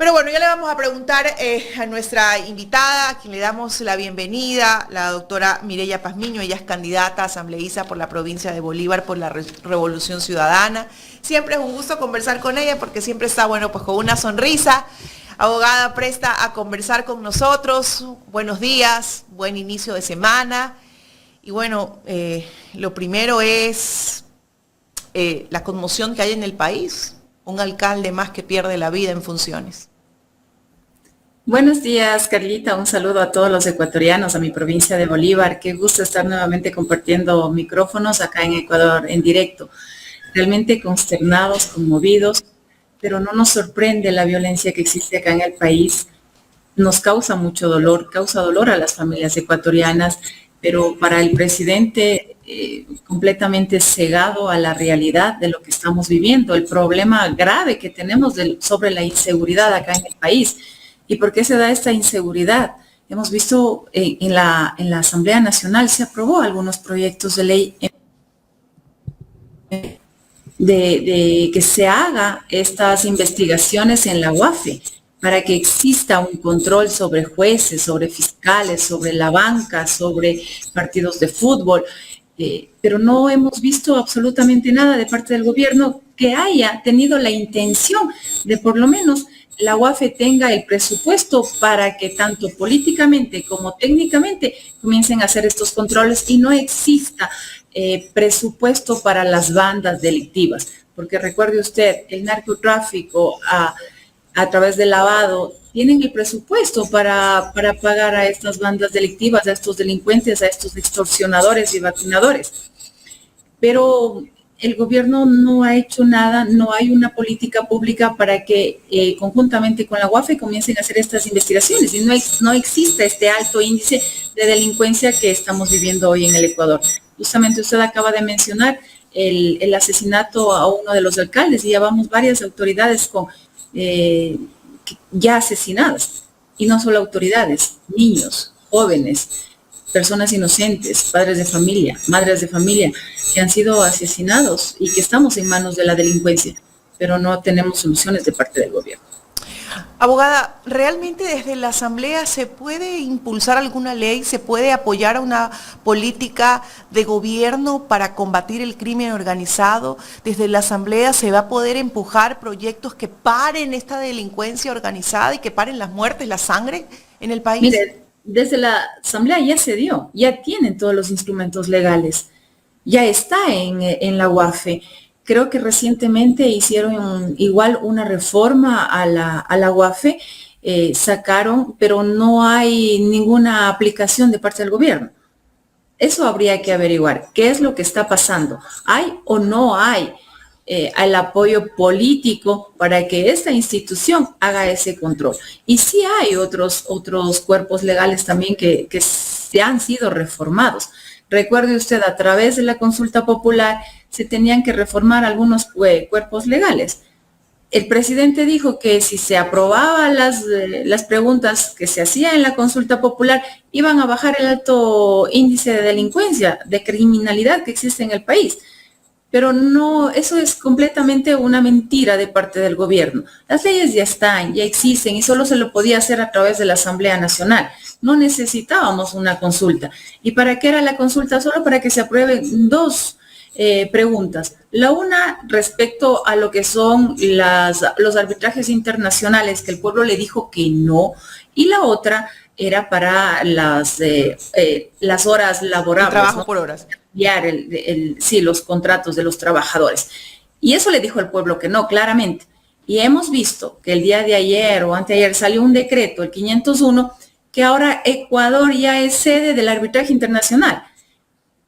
Pero bueno, ya le vamos a preguntar a nuestra invitada, a quien le damos la bienvenida, la doctora Mireya Pazmiño. Ella es candidata asambleísta por la provincia de Bolívar por la Revolución Ciudadana. Siempre es un gusto conversar con ella porque siempre está, bueno, pues con una sonrisa. Abogada presta a conversar con nosotros. Buenos días, buen inicio de semana. Y bueno, lo primero es la conmoción que hay en el país. Un alcalde más que pierde la vida en funciones. Buenos días, Carlita. Un saludo a todos los ecuatorianos, a mi provincia de Bolívar. Qué gusto estar nuevamente compartiendo micrófonos acá en Ecuador en directo. Realmente consternados, conmovidos, pero no nos sorprende la violencia que existe acá en el país. Nos causa mucho dolor, causa dolor a las familias ecuatorianas, pero para el presidente completamente cegado a la realidad de lo que estamos viviendo, el problema grave que tenemos sobre la inseguridad acá en el país. ¿Y por qué se da esta inseguridad? Hemos visto en la Asamblea Nacional se aprobó algunos proyectos de ley de que se haga estas investigaciones en la UAFE para que exista un control sobre jueces, sobre fiscales, sobre la banca, sobre partidos de fútbol. Pero no hemos visto absolutamente nada de parte del gobierno que haya tenido la intención de por lo menos la UAFE tenga el presupuesto para que tanto políticamente como técnicamente comiencen a hacer estos controles y no exista presupuesto para las bandas delictivas. Porque recuerde usted, el narcotráfico a través del lavado tienen el presupuesto para pagar a estas bandas delictivas, a estos delincuentes, a estos extorsionadores y vacunadores. Pero el gobierno no ha hecho nada, no hay una política pública para que conjuntamente con la UAFE comiencen a hacer estas investigaciones y no exista este alto índice de delincuencia que estamos viviendo hoy en el Ecuador. Justamente usted acaba de mencionar el asesinato a uno de los alcaldes y ya vamos varias autoridades con ya asesinadas, y no solo autoridades, niños, jóvenes, personas inocentes, padres de familia, madres de familia, que han sido asesinados y que estamos en manos de la delincuencia, pero no tenemos soluciones de parte del gobierno. Abogada, ¿realmente desde la Asamblea se puede impulsar alguna ley, se puede apoyar a una política de gobierno para combatir el crimen organizado? ¿Desde la Asamblea se va a poder empujar proyectos que paren esta delincuencia organizada y que paren las muertes, la sangre en el país? Mire, desde la Asamblea ya se dio, ya tienen todos los instrumentos legales, ya está en la UAFE. Creo que recientemente hicieron igual una reforma a la UAFE, sacaron, pero no hay ninguna aplicación de parte del gobierno. Eso habría que averiguar. ¿Qué es lo que está pasando? ¿Hay o no hay el apoyo político para que esta institución haga ese control? Y sí hay otros cuerpos legales también que se han sido reformados. Recuerde usted, a través de la consulta popular se tenían que reformar algunos cuerpos legales. El presidente dijo que si se aprobaban las preguntas que se hacían en la consulta popular, iban a bajar el alto índice de delincuencia, de criminalidad que existe en el país. Pero no, eso es completamente una mentira de parte del gobierno. Las leyes ya están, ya existen y solo se lo podía hacer a través de la Asamblea Nacional. No necesitábamos una consulta. ¿Y para qué era la consulta? Solo para que se aprueben dos preguntas. La una respecto a lo que son los arbitrajes internacionales, que el pueblo le dijo que no, y la otra era para las horas laborables. El trabajo, ¿no? por horas. Sí, los contratos de los trabajadores. Y eso le dijo el pueblo que no, claramente. Y hemos visto que el día de ayer o anteayer salió un decreto, el 501, que ahora Ecuador ya es sede del arbitraje internacional.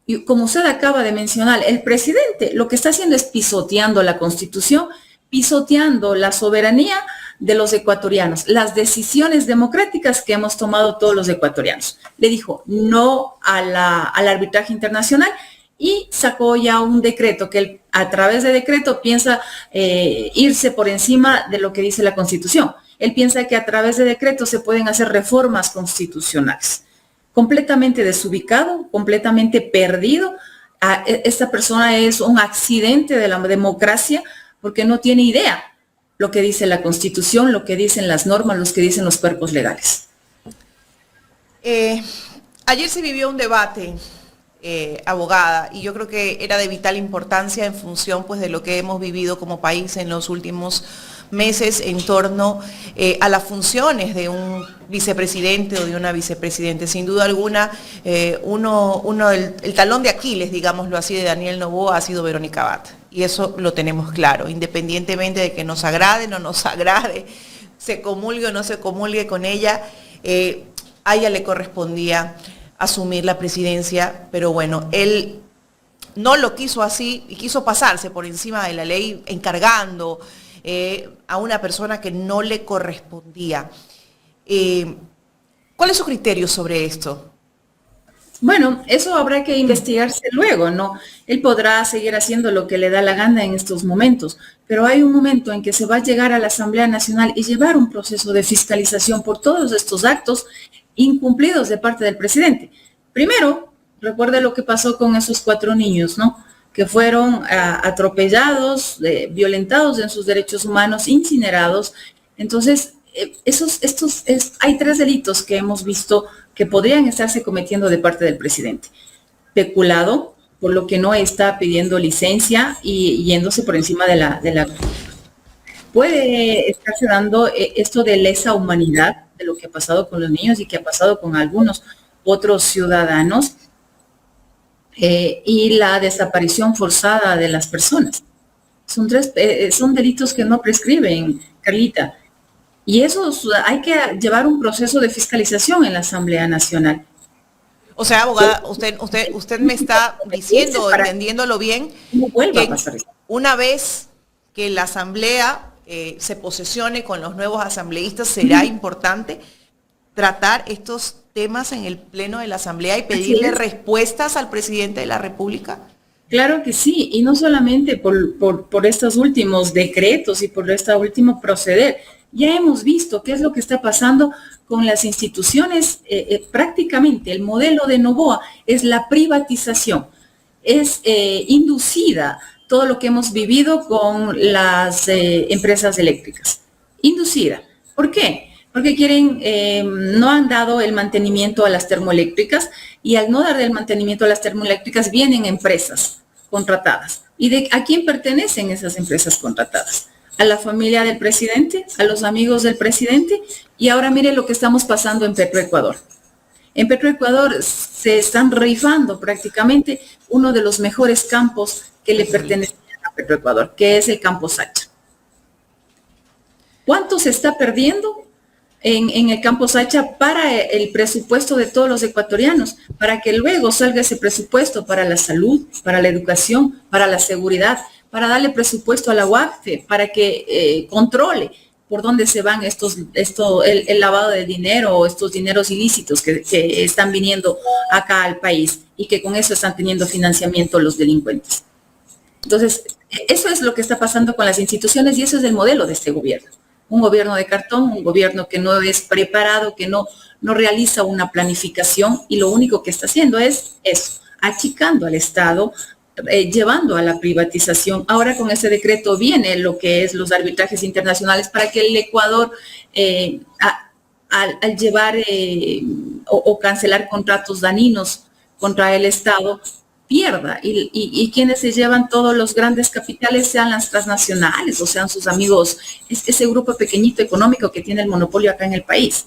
Y como usted acaba de mencionar, el presidente lo que está haciendo es pisoteando la Constitución, pisoteando la soberanía de los ecuatorianos, las decisiones democráticas que hemos tomado todos los ecuatorianos. Le dijo no al arbitraje internacional y sacó ya un decreto que él, a través de decreto, piensa irse por encima de lo que dice la Constitución. Él piensa que a través de decreto se pueden hacer reformas constitucionales. Completamente desubicado, completamente perdido. Esta persona es un accidente de la democracia porque no tiene idea. lo que dice la Constitución, lo que dicen las normas, lo que dicen los cuerpos legales. Ayer se vivió un debate, abogada, y yo creo que era de vital importancia en función pues, de lo que hemos vivido como país en los últimos meses en torno a las funciones de un vicepresidente o de una vicepresidente. Sin duda alguna, el talón de Aquiles, digámoslo así, de Daniel Noboa ha sido Verónica Abad. Y eso lo tenemos claro, independientemente de que nos agrade o no nos agrade, se comulgue o no se comulgue con ella, a ella le correspondía asumir la presidencia, pero bueno, él no lo quiso así y quiso pasarse por encima de la ley encargando a una persona que no le correspondía. ¿Cuál es su criterio sobre esto? Bueno, eso habrá que investigarse luego, ¿no? Él podrá seguir haciendo lo que le da la gana en estos momentos, pero hay un momento en que se va a llegar a la Asamblea Nacional y llevar un proceso de fiscalización por todos estos actos incumplidos de parte del presidente. Primero, recuerde lo que pasó con esos 4 niños, ¿no? Que fueron atropellados, violentados en sus derechos humanos, incinerados. Entonces, hay 3 delitos que hemos visto que podrían estarse cometiendo de parte del presidente. Peculado, por lo que no está pidiendo licencia y yéndose por encima de la... Puede estarse dando esto de lesa humanidad, de lo que ha pasado con los niños y que ha pasado con algunos otros ciudadanos, y la desaparición forzada de las personas. Son delitos que no prescriben, Carlita. Y eso hay que llevar un proceso de fiscalización en la Asamblea Nacional. O sea, abogada, usted me está diciendo, entendiéndolo bien, que una vez que la Asamblea se posesione con los nuevos asambleístas, será importante tratar estos temas en el Pleno de la Asamblea y pedirle respuestas al presidente de la República. Claro que sí, y no solamente por estos últimos decretos y por este último proceder. Ya hemos visto qué es lo que está pasando con las instituciones. Prácticamente el modelo de Noboa es la privatización, es inducida todo lo que hemos vivido con las empresas eléctricas. Inducida. ¿Por qué? Porque no han dado el mantenimiento a las termoeléctricas, y al no dar el mantenimiento a las termoeléctricas vienen empresas contratadas. ¿Y a quién pertenecen esas empresas contratadas? A la familia del presidente, a los amigos del presidente. Y ahora mire lo que estamos pasando en Petroecuador. En Petroecuador se están rifando prácticamente uno de los mejores campos que le pertenecen a Petroecuador, que es el campo Sacha. ¿Cuánto se está perdiendo en el campo Sacha para el presupuesto de todos los ecuatorianos? Para que luego salga ese presupuesto para la salud, para la educación, para la seguridad, para darle presupuesto a la UAFE, para que controle por dónde se van el lavado de dinero o estos dineros ilícitos que están viniendo acá al país y que con eso están teniendo financiamiento los delincuentes. Entonces, eso es lo que está pasando con las instituciones y eso es el modelo de este gobierno. Un gobierno de cartón, un gobierno que no es preparado, que no realiza una planificación, y lo único que está haciendo es eso, achicando al Estado, llevando a la privatización. Ahora con ese decreto viene lo que es los arbitrajes internacionales para que el Ecuador, al llevar o cancelar contratos dañinos contra el Estado, pierda, y quienes se llevan todos los grandes capitales sean las transnacionales o sean sus amigos, ese grupo pequeñito económico que tiene el monopolio acá en el país.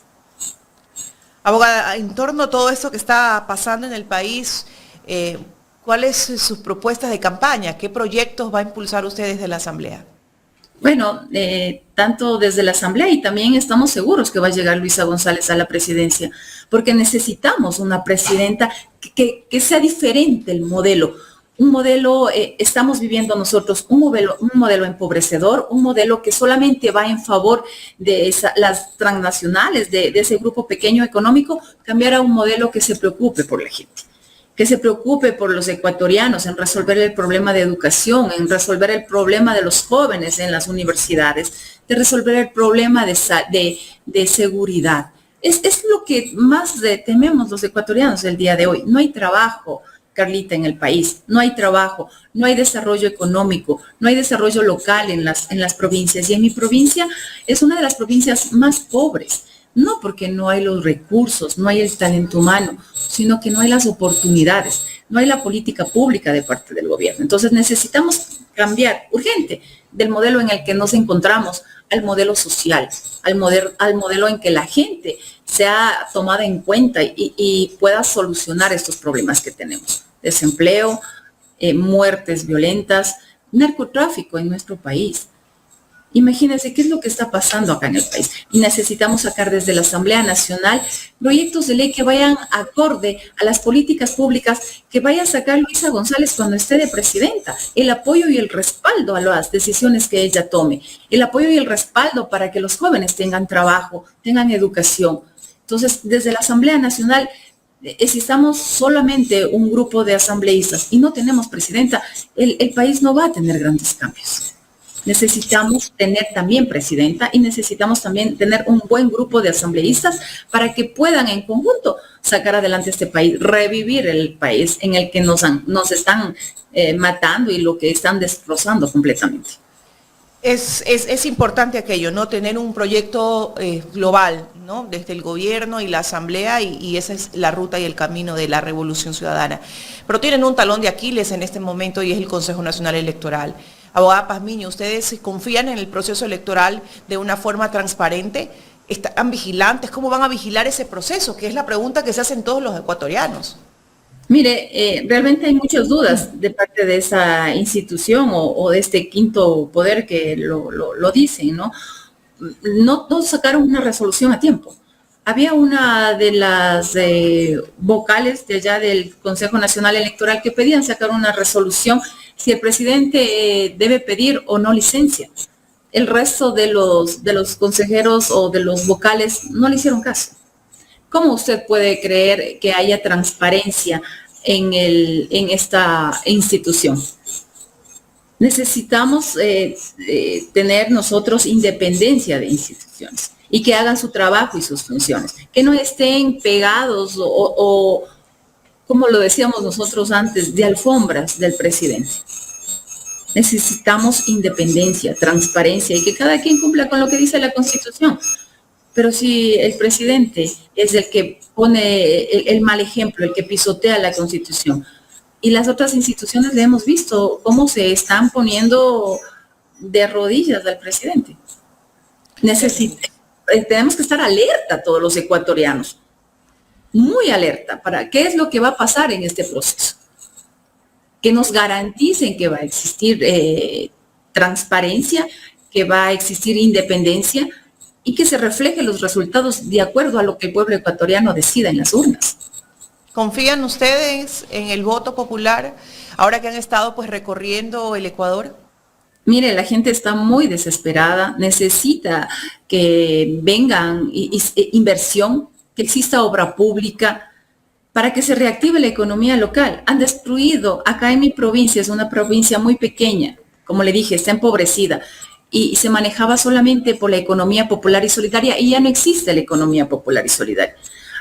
Abogada, en torno a todo esto que está pasando en el país, ¿cuáles son sus propuestas de campaña? ¿Qué proyectos va a impulsar usted desde la Asamblea? Bueno, tanto desde la Asamblea, y también estamos seguros que va a llegar Luisa González a la presidencia, porque necesitamos una presidenta que sea diferente el modelo. Un modelo, estamos viviendo nosotros un modelo empobrecedor, un modelo que solamente va en favor de las transnacionales, de ese grupo pequeño económico, cambiar a un modelo que se preocupe por la gente, que se preocupe por los ecuatorianos, en resolver el problema de educación, en resolver el problema de los jóvenes en las universidades, de resolver el problema de seguridad. Es lo que más tememos los ecuatorianos el día de hoy. No hay trabajo, Carlita, en el país. No hay trabajo, no hay desarrollo económico, no hay desarrollo local en las provincias. Y en mi provincia es una de las provincias más pobres. No porque no hay los recursos, no hay el talento humano, sino que no hay las oportunidades, no hay la política pública de parte del gobierno. Entonces necesitamos cambiar urgente del modelo en el que nos encontramos al modelo social, al modelo en que la gente sea tomada en cuenta y pueda solucionar estos problemas que tenemos. Desempleo, muertes violentas, narcotráfico en nuestro país. Imagínense qué es lo que está pasando acá en el país. Y necesitamos sacar desde la Asamblea Nacional proyectos de ley que vayan acorde a las políticas públicas que vaya a sacar Luisa González cuando esté de presidenta. El apoyo y el respaldo a las decisiones que ella tome. El apoyo y el respaldo para que los jóvenes tengan trabajo, tengan educación. Entonces, desde la Asamblea Nacional, si estamos solamente un grupo de asambleístas y no tenemos presidenta, el país no va a tener grandes cambios. Necesitamos tener también presidenta y necesitamos también tener un buen grupo de asambleístas para que puedan en conjunto sacar adelante este país, revivir el país en el que nos están matando y lo que están destrozando completamente. Es importante aquello, ¿no? Tener un proyecto global, ¿no? Desde el gobierno y la asamblea y esa es la ruta y el camino de la revolución ciudadana. Pero tienen un talón de Aquiles en este momento y es el Consejo Nacional Electoral. Abogada Pazmiño, ¿ustedes confían en el proceso electoral de una forma transparente? ¿Están vigilantes? ¿Cómo van a vigilar ese proceso? Que es la pregunta que se hacen todos los ecuatorianos. Mire, realmente hay muchas dudas de parte de esa institución o de este quinto poder que lo dicen, ¿no? No sacaron una resolución a tiempo. Había una de las vocales de allá del Consejo Nacional Electoral que pedían sacar una resolución si el presidente debe pedir o no licencia. El resto de los consejeros o de los vocales no le hicieron caso. ¿Cómo usted puede creer que haya transparencia en esta institución? Necesitamos tener nosotros independencia de instituciones y que hagan su trabajo y sus funciones, que no estén pegados o como lo decíamos nosotros antes, de alfombras del presidente. Necesitamos independencia, transparencia y que cada quien cumpla con lo que dice la Constitución. Pero si el presidente es el que pone el mal ejemplo, el que pisotea la Constitución, y las otras instituciones le hemos visto cómo se están poniendo de rodillas al presidente. Tenemos que estar alerta todos los ecuatorianos, muy alerta para qué es lo que va a pasar en este proceso. Que nos garanticen que va a existir transparencia, que va a existir independencia y que se reflejen los resultados de acuerdo a lo que el pueblo ecuatoriano decida en las urnas. ¿Confían ustedes en el voto popular ahora que han estado pues recorriendo el Ecuador? Mire, la gente está muy desesperada, necesita que vengan inversión, que exista obra pública, para que se reactive la economía local. Han destruido, acá en mi provincia, es una provincia muy pequeña, como le dije, está empobrecida, y se manejaba solamente por la economía popular y solidaria, y ya no existe la economía popular y solidaria.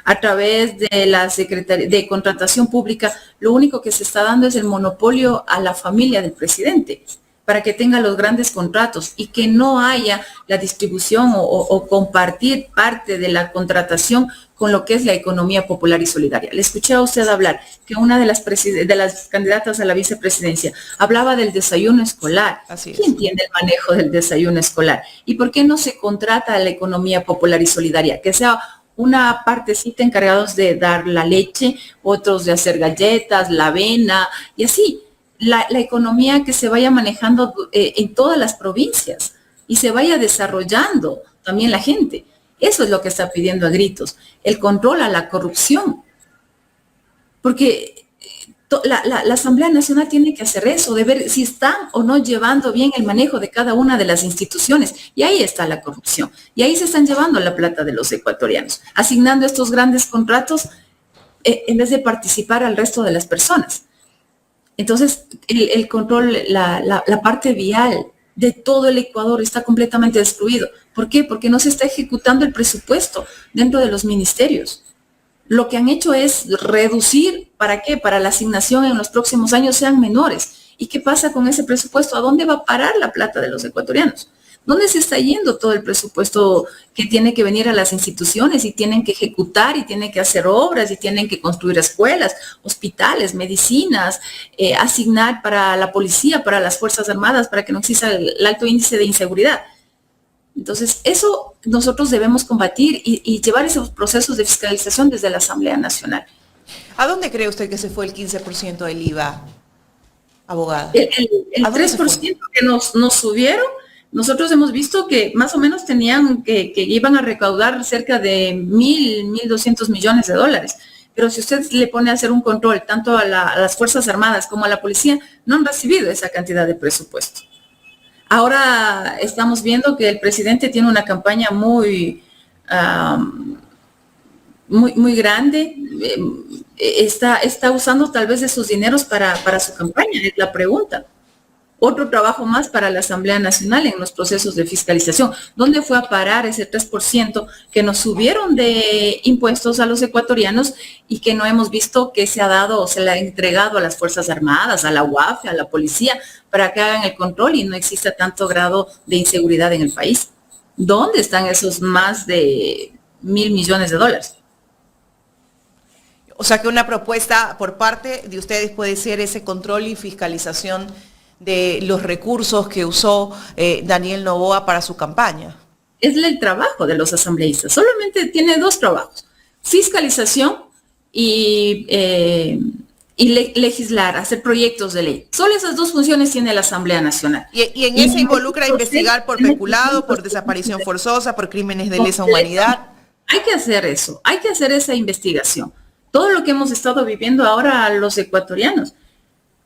A través de la Secretaría de Contratación Pública, lo único que se está dando es el monopolio a la familia del presidente, para que tenga los grandes contratos y que no haya la distribución o compartir parte de la contratación con lo que es la economía popular y solidaria. Le escuché a usted hablar que una de las candidatas a la vicepresidencia hablaba del desayuno escolar. Así es. ¿Quién entiende el manejo del desayuno escolar? ¿Y por qué no se contrata a la economía popular y solidaria? Que sea una partecita encargados de dar la leche, otros de hacer galletas, la avena y así. La economía que se vaya manejando en todas las provincias y se vaya desarrollando también la gente. Eso es lo que está pidiendo a gritos, el control a la corrupción. Porque la Asamblea Nacional tiene que hacer eso, de ver si están o no llevando bien el manejo de cada una de las instituciones. Y ahí está la corrupción. Y ahí se están llevando la plata de los ecuatorianos, asignando estos grandes contratos en vez de participar al resto de las personas. Entonces, el control, la parte vial de todo el Ecuador está completamente destruido. ¿Por qué? Porque no se está ejecutando el presupuesto dentro de los ministerios. lo que han hecho es reducir, ¿para qué? Para la asignación en los próximos años sean menores. ¿Y qué pasa con ese presupuesto? ¿A dónde va a parar la plata de los ecuatorianos? ¿Dónde se está yendo todo el presupuesto que tiene que venir a las instituciones y tienen que ejecutar y tienen que hacer obras y tienen que construir escuelas, hospitales, medicinas, asignar para la policía, para las Fuerzas Armadas, para que no exista el alto índice de inseguridad? Entonces, eso nosotros debemos combatir y llevar esos procesos de fiscalización desde la Asamblea Nacional. ¿A dónde cree usted que se fue el 15% del IVA, abogada? El 3% que nos subieron, nosotros hemos visto que más o menos tenían que iban a recaudar cerca de 1.200 millones de dólares. Pero si usted le pone a hacer un control tanto a las Fuerzas Armadas como a la policía, no han recibido esa cantidad de presupuesto. Ahora estamos viendo que el presidente tiene una campaña muy grande. Está usando tal vez de sus dineros para su campaña, es la pregunta. Otro trabajo más para la Asamblea Nacional en los procesos de fiscalización. ¿Dónde fue a parar ese 3% que nos subieron de impuestos a los ecuatorianos y que no hemos visto que se ha dado o se le ha entregado a las Fuerzas Armadas, a la UAF, a la policía, para que hagan el control y no exista tanto grado de inseguridad en el país? ¿Dónde están esos más de 1.000 millones de dólares? O sea que una propuesta por parte de ustedes puede ser ese control y fiscalización de los recursos que usó Daniel Noboa para su campaña. Es el trabajo de los asambleístas. Solamente tiene dos trabajos: fiscalización y legislar, hacer proyectos de ley. Solo esas dos funciones tiene la Asamblea Nacional. Y en ese involucra investigar por peculado, por desaparición forzosa, por crímenes de lesa humanidad. Hay que hacer eso, hay que hacer esa investigación. Todo lo que hemos estado viviendo ahora los ecuatorianos.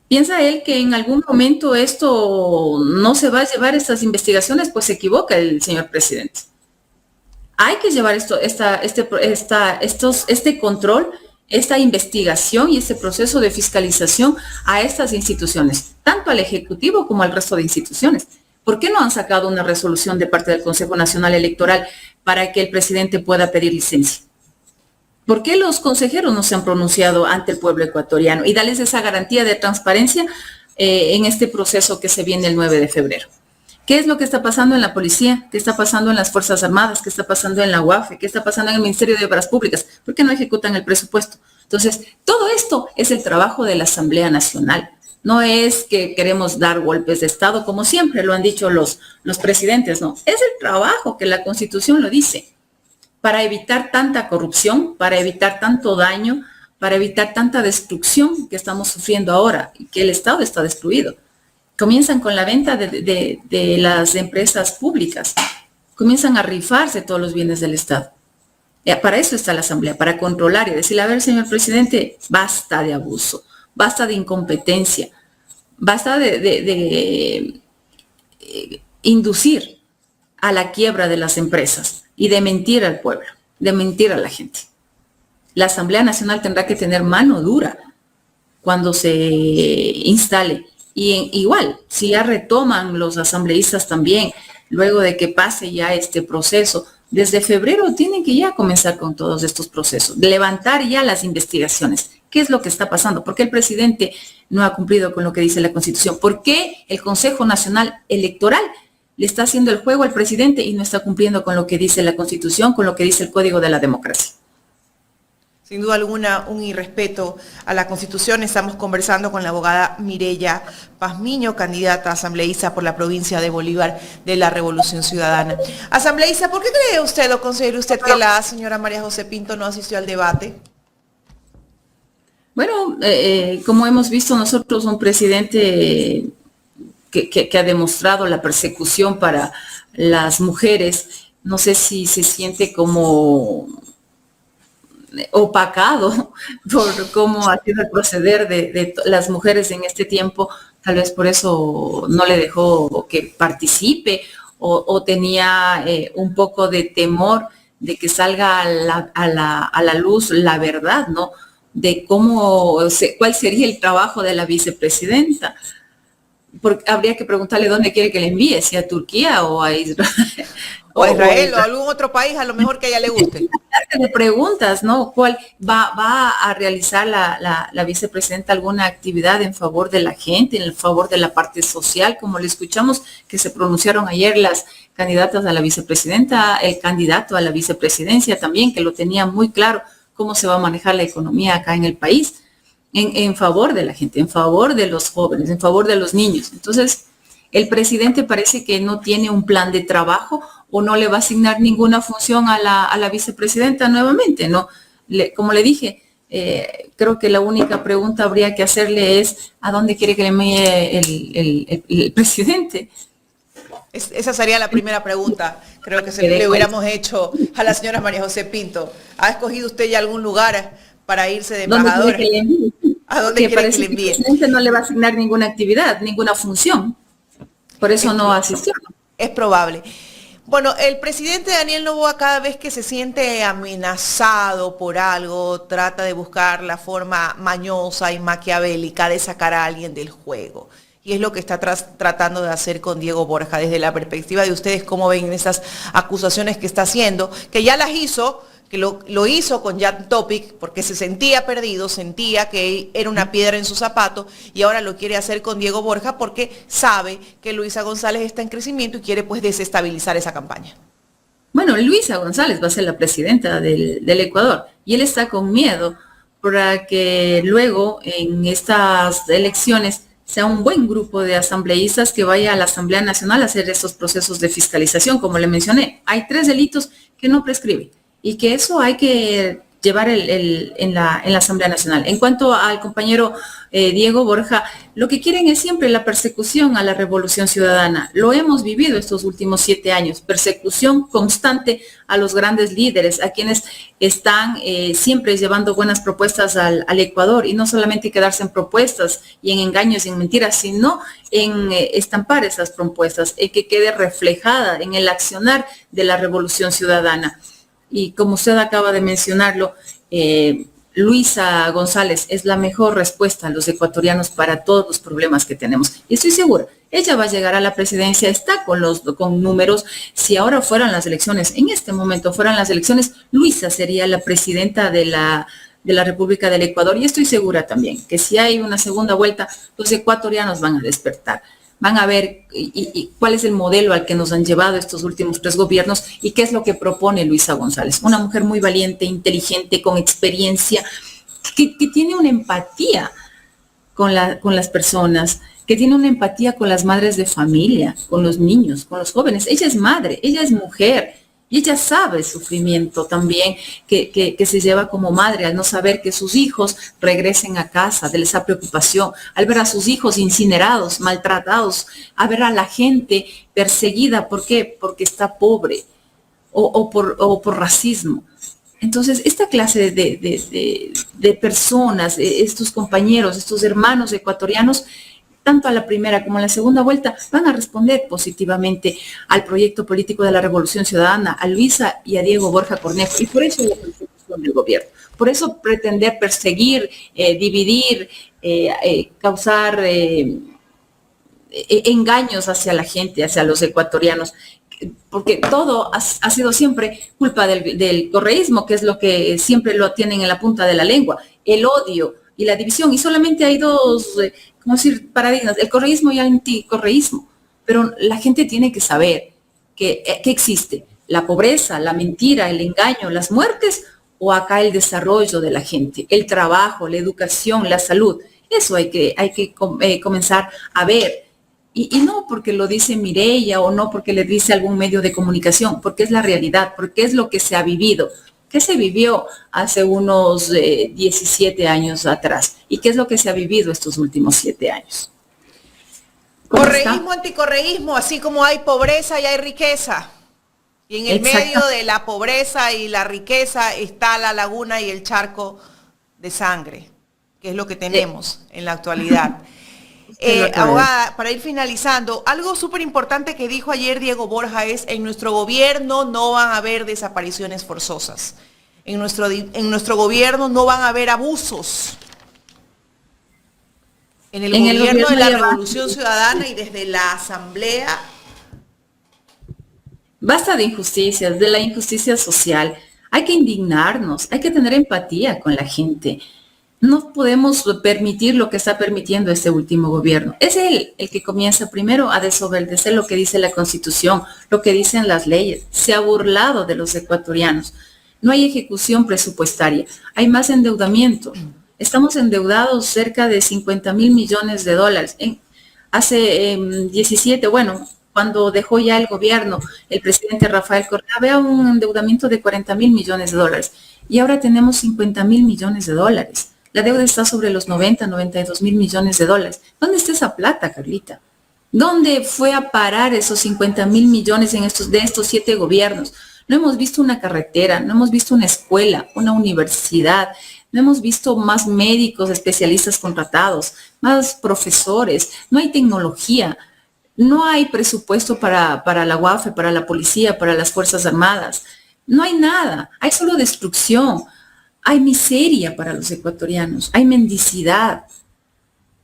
¿Piensa él que en algún momento esto no se va a llevar estas investigaciones? Pues se equivoca el señor presidente. Hay que llevar este control, esta investigación y este proceso de fiscalización a estas instituciones, tanto al Ejecutivo como al resto de instituciones. ¿Por qué no han sacado una resolución de parte del Consejo Nacional Electoral para que el presidente pueda pedir licencia? ¿Por qué los consejeros no se han pronunciado ante el pueblo ecuatoriano y darles esa garantía de transparencia en este proceso que se viene el 9 de febrero? ¿Qué es lo que está pasando en la policía? ¿Qué está pasando en las Fuerzas Armadas? ¿Qué está pasando en la UAF? ¿Qué está pasando en el Ministerio de Obras Públicas? ¿Por qué no ejecutan el presupuesto? Entonces, todo esto es el trabajo de la Asamblea Nacional. No es que queremos dar golpes de Estado, como siempre lo han dicho los presidentes, no. Es el trabajo que la Constitución lo dice, para evitar tanta corrupción, para evitar tanto daño, para evitar tanta destrucción que estamos sufriendo ahora y que el Estado está destruido. Comienzan con la venta de las empresas públicas, comienzan a rifarse todos los bienes del Estado. Para eso está la Asamblea, para controlar y decirle: a ver, señor presidente, basta de abuso, basta de incompetencia, basta de inducir a la quiebra de las empresas y de mentir al pueblo, de mentir a la gente. La Asamblea Nacional tendrá que tener mano dura cuando se instale. Y igual, si ya retoman los asambleístas también, luego de que pase ya este proceso, desde febrero tienen que ya comenzar con todos estos procesos, de levantar ya las investigaciones. ¿Qué es lo que está pasando? ¿Por qué el presidente no ha cumplido con lo que dice la Constitución? ¿Por qué el Consejo Nacional Electoral le está haciendo el juego al presidente y no está cumpliendo con lo que dice la Constitución, con lo que dice el Código de la Democracia? Sin duda alguna, un irrespeto a la Constitución. Estamos conversando con la abogada Mireya Pazmiño, candidata asambleísta por la provincia de Bolívar de la Revolución Ciudadana. Asambleísta, ¿por qué cree usted o considera usted que la señora María José Pinto no asistió al debate? Bueno, como hemos visto nosotros, un presidente que ha demostrado la persecución para las mujeres, no sé si se siente como opacado por cómo ha sido el proceder de las mujeres en este tiempo. Tal vez por eso no le dejó que participe o tenía un poco de temor de que salga a la luz la verdad, ¿no? De cuál sería el trabajo de la vicepresidenta. Porque habría que preguntarle dónde quiere que le envíe, si a Turquía o a Israel, O a Israel o a algún otro país, a lo mejor que a ella le guste. De preguntas, ¿no? ¿Cuál va a realizar la vicepresidenta alguna actividad en favor de la gente, en favor de la parte social? Como le escuchamos que se pronunciaron ayer las candidatas a la vicepresidenta, el candidato a la vicepresidencia también, que lo tenía muy claro cómo se va a manejar la economía acá en el país, en favor de la gente, en favor de los jóvenes, en favor de los niños. Entonces, el presidente parece que no tiene un plan de trabajo o no le va a asignar ninguna función a la vicepresidenta nuevamente, ¿no? Como le dije, creo que la única pregunta habría que hacerle es ¿a dónde quiere que le envíe el presidente? Esa sería la primera pregunta, creo que le hubiéramos hecho a la señora María José Pinto. ¿Ha escogido usted ya algún lugar para irse de embajadora? ¿A dónde quiere que le envíe? El presidente no le va a asignar ninguna actividad, ninguna función. Por eso no asistió. Es probable. Bueno, el presidente Daniel Noboa, cada vez que se siente amenazado por algo, trata de buscar la forma mañosa y maquiavélica de sacar a alguien del juego. Y es lo que está tratando de hacer con Diego Borja. Desde la perspectiva de ustedes, ¿cómo ven esas acusaciones que está haciendo? Que ya las hizo, que lo hizo con Jan Topic, porque se sentía perdido, sentía que era una piedra en su zapato, y ahora lo quiere hacer con Diego Borja porque sabe que Luisa González está en crecimiento y quiere pues desestabilizar esa campaña. Bueno, Luisa González va a ser la presidenta del Ecuador, y él está con miedo para que luego en estas elecciones sea un buen grupo de asambleístas que vaya a la Asamblea Nacional a hacer esos procesos de fiscalización. Como le mencioné, hay 3 delitos que no prescriben y que eso hay que llevar en la Asamblea Nacional. En cuanto al compañero Diego Borja, lo que quieren es siempre la persecución a la Revolución Ciudadana. Lo hemos vivido estos últimos 7 años, persecución constante a los grandes líderes, a quienes están siempre llevando buenas propuestas al Ecuador, y no solamente quedarse en propuestas y en engaños y en mentiras, sino en estampar esas propuestas, que quede reflejada en el accionar de la Revolución Ciudadana. Y como usted acaba de mencionarlo, Luisa González es la mejor respuesta a los ecuatorianos para todos los problemas que tenemos. Y estoy segura, ella va a llegar a la presidencia, está con números. Si ahora fueran las elecciones, en este momento fueran las elecciones, Luisa sería la presidenta de la República del Ecuador. Y estoy segura también que si hay una segunda vuelta, los ecuatorianos van a despertar. Van a ver y cuál es el modelo al que nos han llevado estos últimos 3 gobiernos y qué es lo que propone Luisa González. Una mujer muy valiente, inteligente, con experiencia, que tiene una empatía con las personas, que tiene una empatía con las madres de familia, con los niños, con los jóvenes. Ella es madre, ella es mujer. Y ella sabe el sufrimiento también que se lleva como madre al no saber que sus hijos regresen a casa, de esa preocupación, al ver a sus hijos incinerados, maltratados, a ver a la gente perseguida. ¿Por qué? Porque está pobre o por racismo. Entonces, esta clase de personas, estos compañeros, estos hermanos ecuatorianos, tanto a la primera como a la segunda vuelta, van a responder positivamente al proyecto político de la Revolución Ciudadana, a Luisa y a Diego Borja Cornejo. Y por eso la persecución del gobierno. Por eso pretender perseguir, dividir, causar engaños hacia la gente, hacia los ecuatorianos. Porque todo ha sido siempre culpa del correísmo, que es lo que siempre lo tienen en la punta de la lengua, el odio y la división. Y solamente hay 2, ¿cómo decir?, paradigmas, el correísmo y el anticorreísmo. Pero la gente tiene que saber que existe la pobreza, la mentira, el engaño, las muertes, o acá el desarrollo de la gente, el trabajo, la educación, la salud. Eso hay que comenzar a ver. Y no porque lo dice Mireya o no porque le dice algún medio de comunicación, porque es la realidad, porque es lo que se ha vivido. ¿Qué se vivió hace unos 17 años atrás? ¿Y qué es lo que se ha vivido estos últimos 7 años? Correísmo, anticorreísmo, así como hay pobreza y hay riqueza. Y en el medio de la pobreza y la riqueza está la laguna y el charco de sangre, que es lo que tenemos en la actualidad. Abogada, para ir finalizando, algo súper importante que dijo ayer Diego Borja es: en nuestro gobierno no van a haber desapariciones forzosas, en nuestro gobierno no van a haber abusos. En el gobierno de la Revolución Ciudadana y desde la Asamblea Basta de injusticias, de la injusticia social. Hay que indignarnos, hay que tener empatía con la gente. No podemos permitir lo que está permitiendo este último gobierno. Es él el que comienza primero a desobedecer lo que dice la Constitución, lo que dicen las leyes. Se ha burlado de los ecuatorianos. No hay ejecución presupuestaria, hay más endeudamiento. Estamos endeudados cerca de 50.000 millones de dólares. Hace 17, bueno, cuando dejó ya el gobierno, el presidente Rafael Correa, había un endeudamiento de 40.000 millones de dólares y ahora tenemos 50.000 millones de dólares. La deuda está sobre los 92.000 millones de dólares. ¿Dónde está esa plata, Carlita? ¿Dónde fue a parar esos 50.000 millones de estos 7 gobiernos? No hemos visto una carretera, no hemos visto una escuela, una universidad, no hemos visto más médicos especialistas contratados, más profesores, no hay tecnología, no hay presupuesto para la UAFE, para la policía, para las Fuerzas Armadas. No hay nada, hay solo destrucción, hay miseria para los ecuatorianos, hay mendicidad.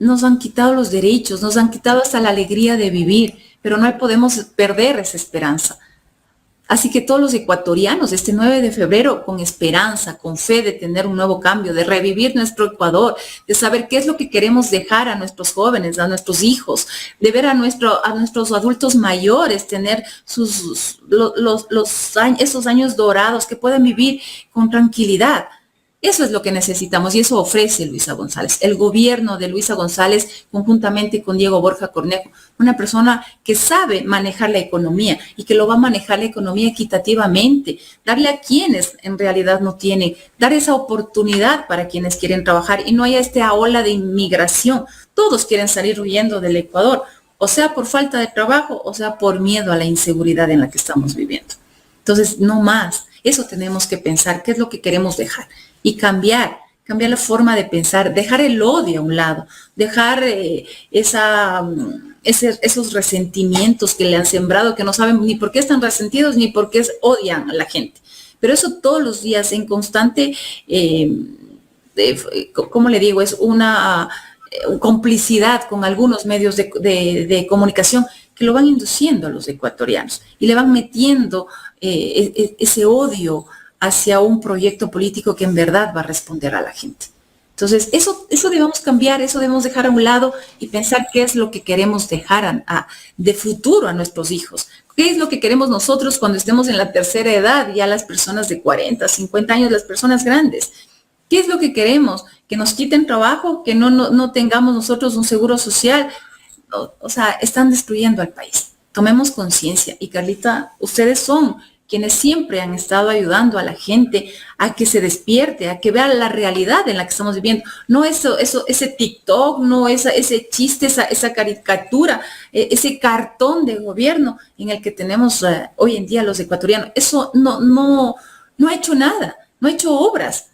Nos han quitado los derechos, nos han quitado hasta la alegría de vivir, pero no podemos perder esa esperanza. Así que todos los ecuatorianos, este 9 de febrero, con esperanza, con fe de tener un nuevo cambio, de revivir nuestro Ecuador, de saber qué es lo que queremos dejar a nuestros jóvenes, a nuestros hijos, de ver a nuestros adultos mayores tener esos años dorados, que puedan vivir con tranquilidad. Eso es lo que necesitamos y eso ofrece Luisa González, el gobierno de Luisa González, conjuntamente con Diego Borja Cornejo, una persona que sabe manejar la economía y que lo va a manejar la economía equitativamente, darle a quienes en realidad no tienen, dar esa oportunidad para quienes quieren trabajar y no haya esta ola de inmigración. Todos quieren salir huyendo del Ecuador, o sea por falta de trabajo, o sea por miedo a la inseguridad en la que estamos viviendo. Entonces, no más. Eso tenemos que pensar, qué es lo que queremos dejar y cambiar la forma de pensar, dejar el odio a un lado, dejar esos resentimientos que le han sembrado, que no saben ni por qué están resentidos ni por qué odian a la gente. Pero eso todos los días en constante, ¿cómo le digo? Es una complicidad con algunos medios de comunicación que lo van induciendo a los ecuatorianos y le van metiendo ese odio hacia un proyecto político que en verdad va a responder a la gente. Entonces, eso debemos cambiar, eso debemos dejar a un lado y pensar qué es lo que queremos dejar de futuro a nuestros hijos. ¿Qué es lo que queremos nosotros cuando estemos en la tercera edad, ya las personas de 40, 50 años, las personas grandes? ¿Qué es lo que queremos? ¿Que nos quiten trabajo? ¿Que no tengamos nosotros un seguro social? O sea, están destruyendo al país. Tomemos conciencia. Y Carlita, ustedes son quienes siempre han estado ayudando a la gente a que se despierte, a que vea la realidad en la que estamos viviendo. No ese TikTok, no ese chiste, esa caricatura, ese cartón de gobierno en el que tenemos hoy en día los ecuatorianos. Eso no ha hecho nada, no ha hecho obras.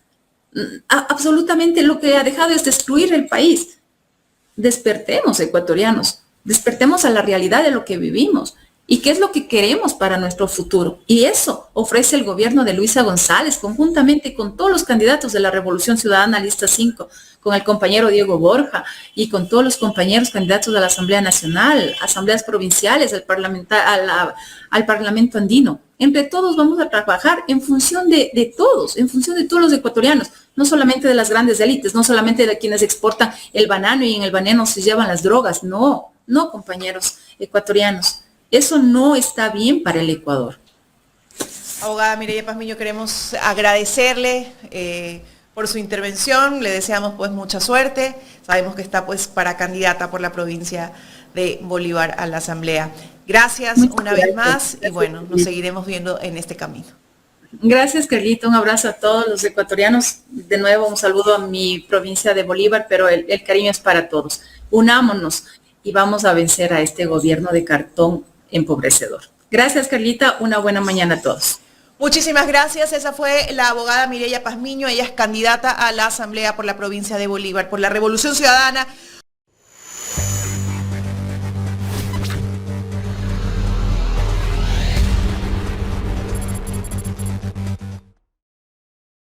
Absolutamente lo que ha dejado es destruir el país. Despertemos, ecuatorianos, despertemos a la realidad de lo que vivimos y qué es lo que queremos para nuestro futuro. Y eso ofrece el gobierno de Luisa González, conjuntamente con todos los candidatos de la Revolución Ciudadana Lista 5, con el compañero Diego Borja y con todos los compañeros candidatos de la Asamblea Nacional, asambleas provinciales, al Parlamento Andino. Entre todos vamos a trabajar en función de todos, en función de todos los ecuatorianos, no solamente de las grandes élites, no solamente de quienes exportan el banano y en el banano se llevan las drogas. No, compañeros ecuatorianos. Eso no está bien para el Ecuador. Abogada Mireya Pazmiño, queremos agradecerle por su intervención, le deseamos pues mucha suerte, sabemos que está pues para candidata por la provincia de Bolívar a la Asamblea. Gracias una vez más y bueno, nos seguiremos viendo en este camino. Gracias, Carlita, un abrazo a todos los ecuatorianos, de nuevo un saludo a mi provincia de Bolívar, pero el cariño es para todos. Unámonos y vamos a vencer a este gobierno de cartón empobrecedor. Gracias, Carlita, una buena mañana a todos. Muchísimas gracias. Esa fue la abogada Mireya Pazmiño. Ella es candidata a la Asamblea por la provincia de Bolívar, por la Revolución Ciudadana.